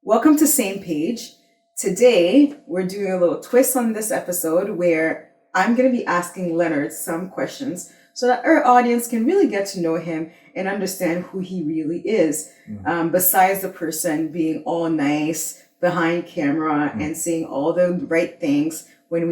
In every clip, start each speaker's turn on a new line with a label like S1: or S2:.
S1: Welcome to Same Page. Today, we're doing a little twist on this episode where I'm going to be asking Leonard some questions so that our audience can really get to know him and understand who he really is, besides the person being all nice behind camera and saying all the right things when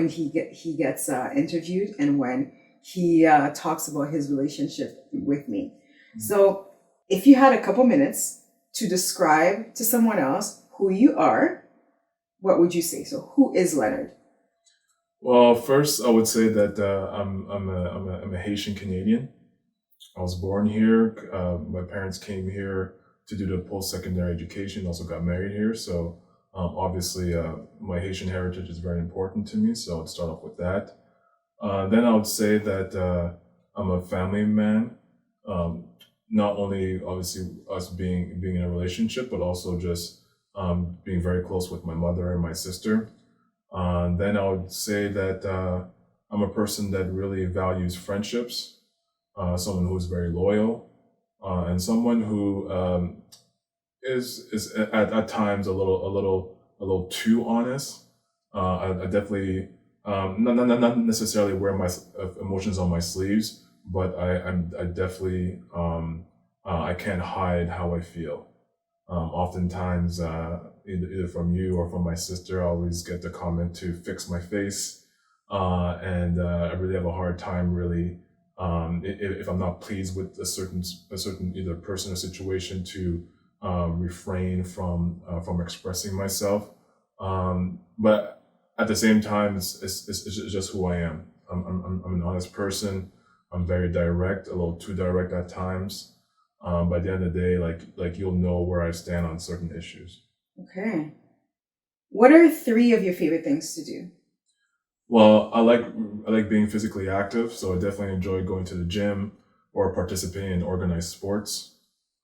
S1: he gets interviewed and when he talks about his relationship with me. So if you had a couple minutes to describe to someone else who you are, what would you say? So who is Leonard?
S2: Well, first I would say that I'm a Haitian Canadian. I was born here. My parents came here to do the post-secondary education. Also got married here. So obviously my Haitian heritage is very important to me. So I'd start off with that. Then I would say that I'm a family man. Not only obviously us being in a relationship, but also just being very close with my mother and my sister. Then I would say that I'm a person that really values friendships, someone who's very loyal, and someone who is at times a little too honest. I definitely not necessarily wear my emotions on my sleeves, but I definitely I can't hide how I feel. Oftentimes, either from you or from my sister, I always get the comment to fix my face, and I really have a hard time really if I'm not pleased with a certain either person or situation to refrain from expressing myself. But at the same time, it's just who I am. I'm an honest person. I'm very direct, a little too direct at times. By the end of the day, like you'll know where I stand on certain issues.
S1: Okay. What are 3 of your favorite things to do?
S2: Well, I like being physically active, so I definitely enjoy going to the gym or participating in organized sports.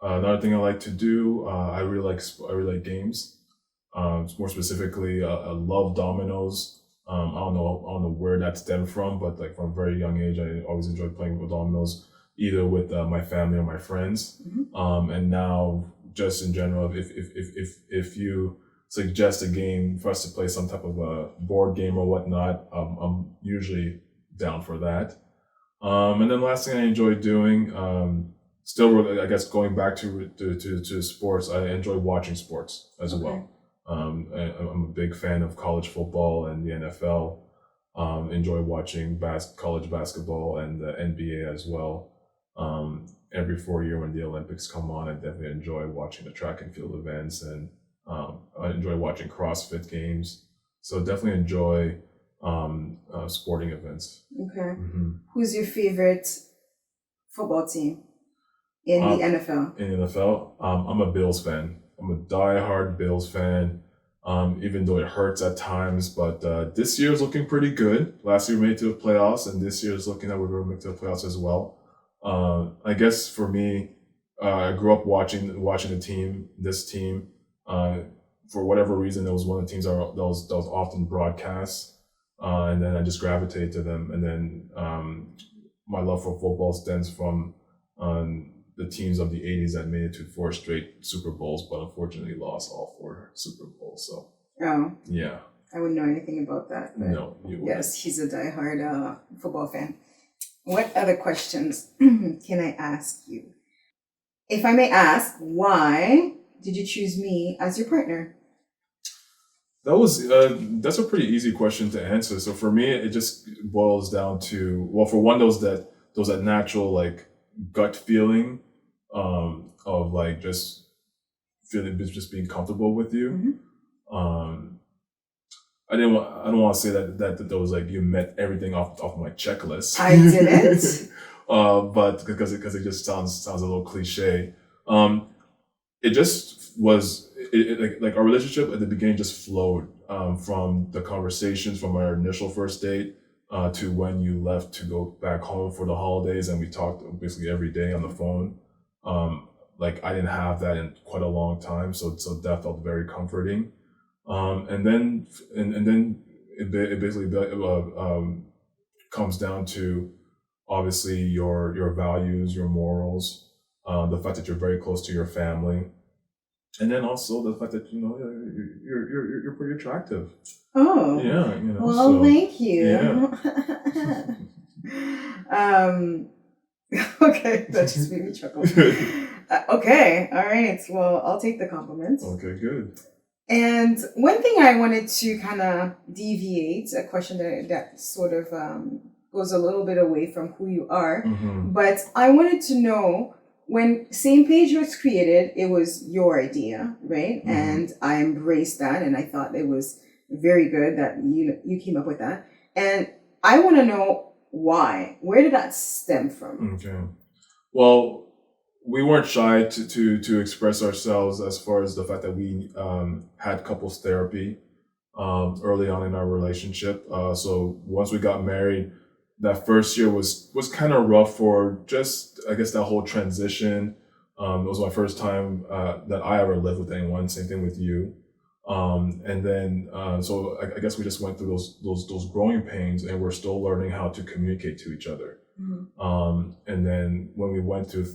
S2: Another thing I like to do, I really like games. More specifically, I love dominoes. I don't know where that stemmed from, but like from a very young age, I always enjoyed playing with dominoes, either with my family or my friends. And now, just in general, if you suggest a game for us to play, some type of a board game or whatnot, I'm usually down for that. And then last thing I enjoy doing, still I guess going back to sports, I enjoy watching sports as well. I'm a big fan of college football and the NFL. Enjoy watching college basketball and the NBA as well. Every 4 year when the Olympics come on, I definitely enjoy watching the track and field events, and I enjoy watching CrossFit games. So definitely enjoy sporting events.
S1: Okay. Who's your favorite football team in the NFL?
S2: In the NFL, I'm a Bills fan. I'm a diehard Bills fan. Even though it hurts at times, but this year is looking pretty good. Last year we made it to the playoffs, and this year is looking like we're going to make it to the playoffs as well. I guess for me, I grew up watching this team. For whatever reason, it was one of the teams that was often broadcast, and then I just gravitated to them. And then my love for football stems from the teams of the 80s that made it to 4 straight Super Bowls, but unfortunately lost all 4 Super Bowls. So yeah,
S1: I wouldn't know anything about that.
S2: No, you wouldn't.
S1: Yes, he's a diehard football fan. What other questions can I ask you? If I may ask, why did you choose me as your partner?
S2: That's a pretty easy question to answer. So for me, it just boils down to, well, for one, those that natural like gut feeling of like just being comfortable with you. I don't want to say that was like you met everything off my checklist.
S1: I didn't.
S2: But because it just sounds a little cliche. It just was like our relationship at the beginning just flowed from the conversations from our initial first date to when you left to go back home for the holidays, and we talked basically every day on the phone. Like I didn't have that in quite a long time, so that felt very comforting. And then it basically comes down to obviously your values, your morals, the fact that you're very close to your family, And then also the fact that you're pretty attractive.
S1: Oh,
S2: Yeah,
S1: well,
S2: so
S1: thank you.
S2: yeah.
S1: Okay, that just made me chuckle. Okay, all right. Well, I'll take the compliments.
S2: Okay, good.
S1: And one thing I wanted to kind of deviate, a question that sort of goes a little bit away from who you are, but I wanted to know, when Same Page was created, it was your idea, right? And I embraced that, and I thought it was very good that you came up with that. And I want to know why. Where did that stem from?
S2: Okay. Well, we weren't shy to express ourselves as far as the fact that we had couples therapy early on in our relationship. So once we got married, that first year was kind of rough for just, I guess, that whole transition. It was my first time that I ever lived with anyone. Same thing with you. And then so I guess we just went through those growing pains, and we're still learning how to communicate to each other. And then when we went through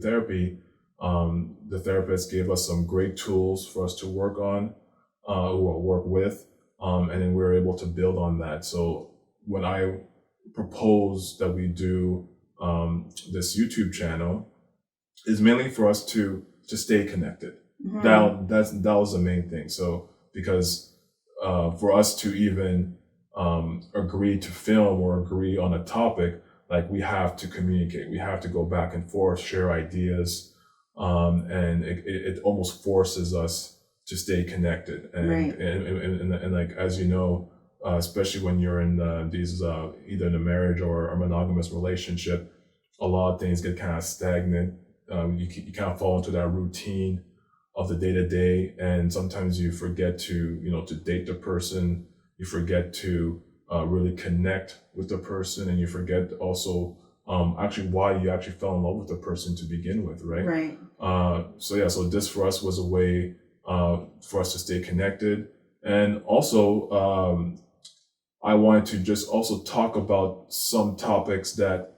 S2: therapy, the therapist gave us some great tools for us to work on, or work with, and then we were able to build on that. So when I proposed that we do this YouTube channel, is mainly for us to stay connected. That was the main thing. So because for us to even agree to film or agree on a topic, like, we have to communicate, we have to go back and forth, share ideas, and it almost forces us to stay connected. And
S1: Right.
S2: and like, as you know, especially when you're in these either in a marriage or a monogamous relationship, a lot of things get kind of stagnant. You kind of fall into that routine of the day-to-day, and sometimes you forget to date the person. You forget to really connect with the person, and you forget also actually why you actually fell in love with the person to begin with, right?
S1: Right.
S2: So this for us was a way for us to stay connected. And also I wanted to just also talk about some topics that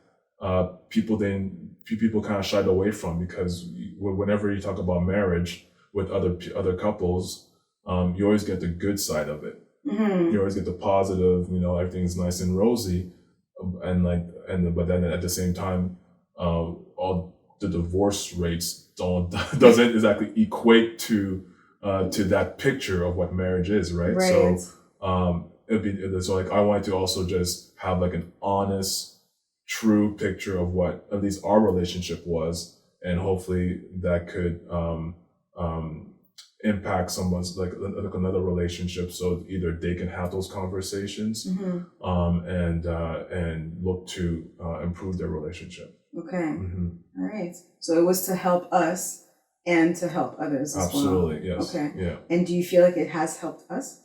S2: people kind of shied away from, because whenever you talk about marriage with other couples, you always get the good side of it. You always get the positive, everything's nice and rosy, but then at the same time, all the divorce rates doesn't exactly equate to that picture of what marriage is, right?
S1: Right.
S2: So like, I wanted to also just have like an honest, true picture of what at least our relationship was, and hopefully that could impact someone's like another relationship, so either they can have those conversations and look to improve their relationship.
S1: Okay. All right. So it was to help us and to help others as
S2: Absolutely,
S1: well.
S2: yes.
S1: Okay.
S2: Yeah.
S1: And do you feel like it has helped us?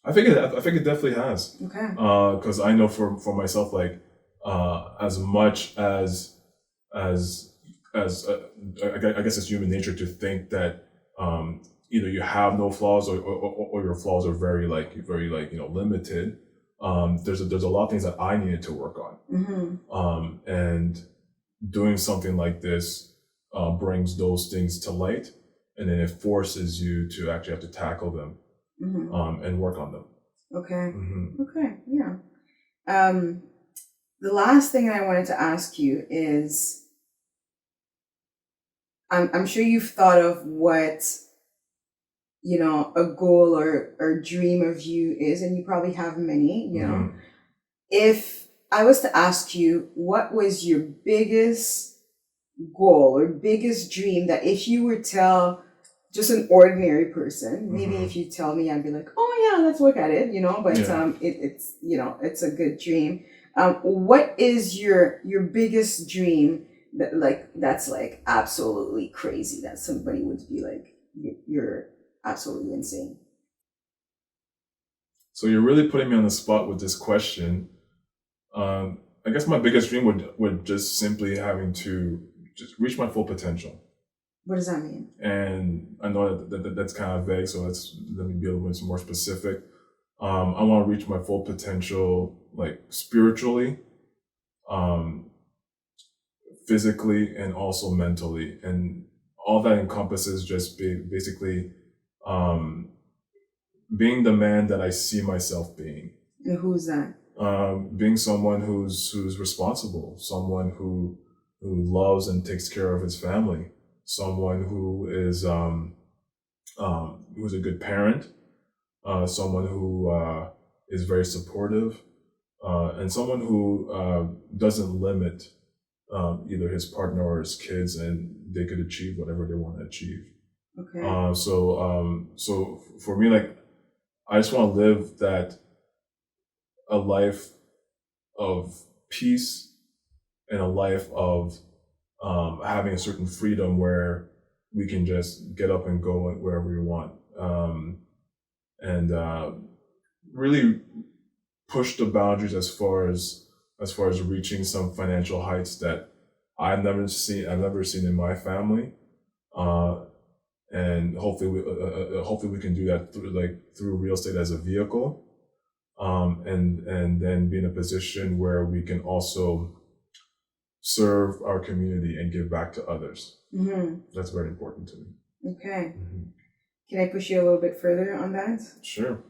S2: I think it definitely has.
S1: Okay.
S2: Because I know for myself, like as much as I guess it's human nature to think that either you have no flaws or your flaws are very limited. There's a lot of things that I needed to work on. And doing something like this brings those things to light, and then it forces you to actually have to tackle them and work on them.
S1: Okay. Okay. Yeah. The last thing I wanted to ask you is, I'm sure you've thought of what a goal or dream of you is, and you probably have many. If I was to ask you, what was your biggest goal or biggest dream, that if you were tell just an ordinary person, maybe if you tell me, I'd be like, oh yeah, let's look at it, but it's a good dream. What is your biggest dream that's like absolutely crazy, that somebody would be like, you're absolutely insane?
S2: So you're really putting me on the spot with this question. I guess my biggest dream would just simply having to just reach my full potential.
S1: What does that mean?
S2: And I know that's kind of vague, so let me be a little bit more specific. I want to reach my full potential, like spiritually, physically, and also mentally. And all that encompasses just basically being the man that I see myself being.
S1: And who's that?
S2: Being someone who's responsible, someone who loves and takes care of his family, someone who's a good parent, someone who is very supportive, and someone who doesn't limit either his partner or his kids, and they could achieve whatever they want to achieve.
S1: Okay.
S2: So for me, like, I just want to live a life of peace and a life of having a certain freedom where we can just get up and go wherever we want, and really push the boundaries as far as reaching some financial heights that I've never seen in my family, and hopefully we can do that through real estate as a vehicle, and then be in a position where we can also serve our community and give back to others.
S1: Mm-hmm.
S2: That's very important to me.
S1: Okay.
S2: Mm-hmm.
S1: Can I push you a little bit further on that?
S2: Sure.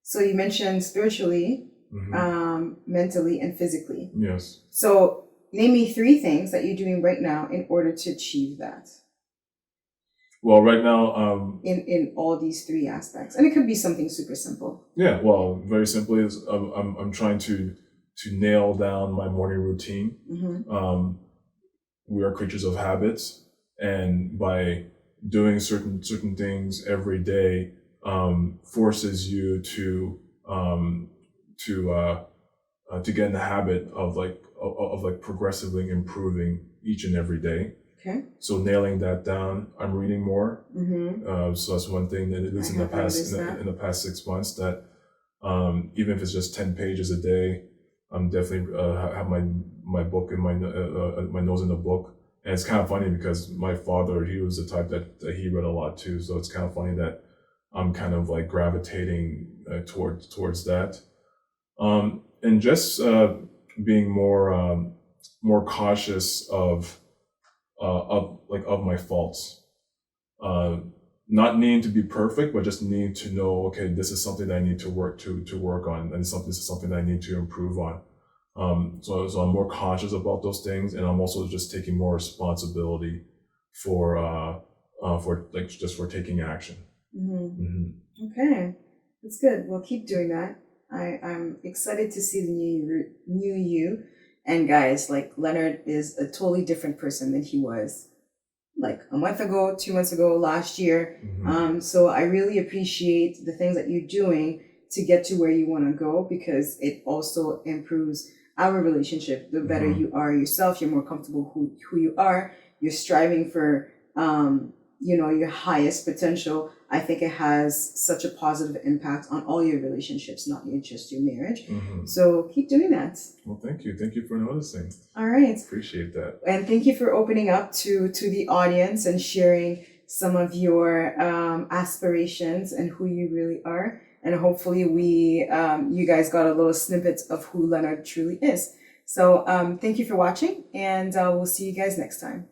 S1: So you mentioned spiritually,
S2: Mm-hmm.
S1: mentally, and physically.
S2: Yes.
S1: So name me 3 things that you're doing right now in order to achieve that.
S2: Well, right now,
S1: in all these 3 aspects, and it could be something super simple.
S2: Yeah. Well, very simply, is I'm trying to nail down my morning routine.
S1: Mm-hmm.
S2: We are creatures of habits, and by doing certain things every day, forces you to get in the habit of progressively improving each and every day.
S1: Okay.
S2: So nailing that down, I'm reading more.
S1: Mm-hmm.
S2: So that's one thing that it is in the past 6 months, that even if it's just 10 pages a day, I'm definitely have my book in my nose in the book. And it's kind of funny because my father, he was the type that he read a lot too. So it's kind of funny that I'm kind of like gravitating towards that. And just being more cautious of my faults. Not needing to be perfect, but just needing to know, okay, this is something that I need to work on, and this is something that I need to improve on. So I'm more conscious about those things, and I'm also just taking more responsibility for taking action.
S1: Mm-hmm.
S2: Mm-hmm.
S1: Okay, that's good. Well, keep doing that. I'm excited to see the new you. And guys, like, Lenard is a totally different person than he was like a month ago, 2 months ago, last year.
S2: Mm-hmm.
S1: So I really appreciate the things that you're doing to get to where you want to go, because it also improves our relationship. The better
S2: Mm-hmm.
S1: you are yourself, you're more comfortable who you are. You're striving for your highest potential. I think it has such a positive impact on all your relationships, not just your marriage.
S2: Mm-hmm.
S1: So keep doing that.
S2: Well, thank you. Thank you for noticing.
S1: All right.
S2: Appreciate that.
S1: And thank you for opening up to the audience and sharing some of your aspirations and who you really are. And hopefully you guys got a little snippet of who Lenard truly is. So thank you for watching, and we'll see you guys next time.